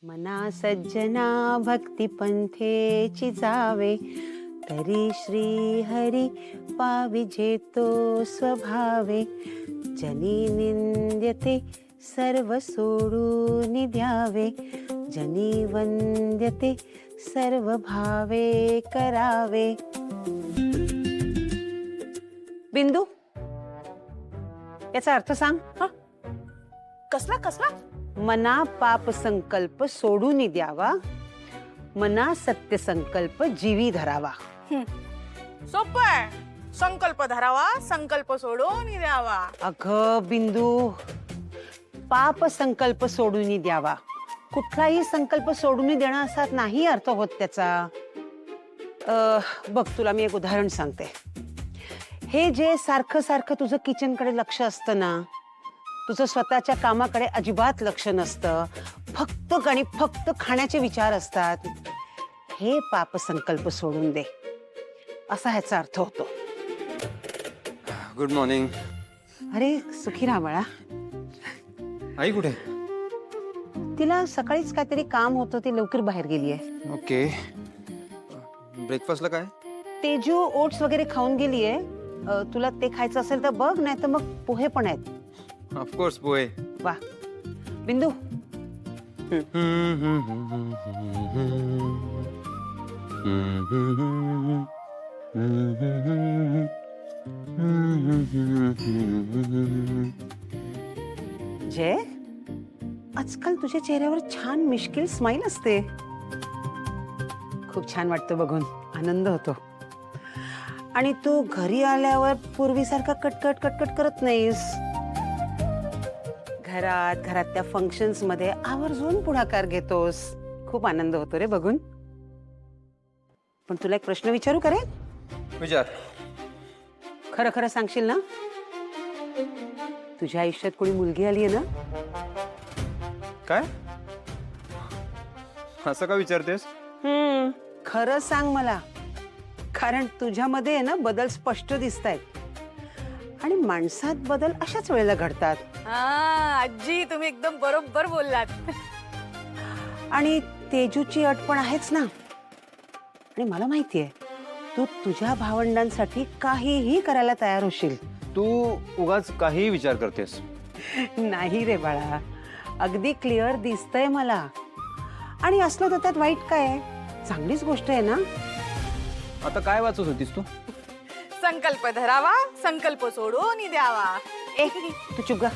मना सज्जना भक्ती पंथेची जावे, तरी श्री हरी पाविजे तो स्वभावे. जनी निंद्यते सर्व सोडून द्यावे, जनी वंद्यते सर्व भावे करावे. बिंदू, याचा अर्थ सांग. कसला कसला? मना पाप संकल्प सोडून द्यावा, मना सत्य संकल्प जीवी धरावा. सोपं आहे. संकल्प धरावा, संकल्प सोडून द्यावा. अगं बिंदू, पाप संकल्प सोडून द्यावा, कुठलाही संकल्प सोडून देणं असा नाही अर्थ होत त्याचा. बघ, तुला मी एक उदाहरण सांगते. हे जे सारखं सारखं तुझं किचनकडे लक्ष असतं ना, तुझं स्वतःच्या कामाकडे अजिबात लक्ष नसतं, फक्त आणि फक्त खाण्याचे विचार असतात, हे पाप संकल्प सोडून दे, असा ह्याचा अर्थ होतो. Good morning. अरे सुखी राहा बाळा. आई कुठे? तिला सकाळीच काहीतरी काम होतं, ती लवकर बाहेर गेलीये. ओके. ब्रेकफास्टला काय? तेजू ओट्स वगैरे खाऊन गेलीये. तुला ते खायचं असेल तर बघ, नाही तर मग पोहे पण आहेत. ऑफकोर्स पोहे. वा बिंदू. जय, आजकाल तुझ्या चेहऱ्यावर छान मिश्किल स्माइल असते. खूप छान वाटतं बघून, आनंद होतो. आणि तू घरी आल्यावर पूर्वीसारखा कटकट कटकट करत नाहीस. घरातल्या फंक्शन्स मध्ये आवर्जून पुढाकार घेतोस. खूप आनंद होतो रे बघून. पण तुला एक प्रश्न विचारू का रे? विचार. खरं खरं सांगशील ना? तुझ्या आयुष्यात कोणी मुलगी आली आहे ना? काय? असं का विचारतेस? खरं सांग मला, कारण तुझ्यामध्ये आहे ना बदल स्पष्ट दिसतायत. आणि माणसात बदल अशाच वेळेला घडतात. आजी, तुम्ही एकदम बरोबर बोललात. आणि तेजूची अट पण आहेच ना. आणि मला माहितीये, तू तुझ्या भावंडांसाठी काहीही करायला तयार होशील. तू उगाच काही विचार करतेस. नाही रे बाळा, अगदी क्लिअर दिसतंय मला. आणि असलं तर त्यात वाईट काय आहे? चांगलीच गोष्ट आहे ना. आता काय वाचत होतीस तू? संकल्प धरावा, संकल्प सोडून द्यावा. ए, तू चुप गा.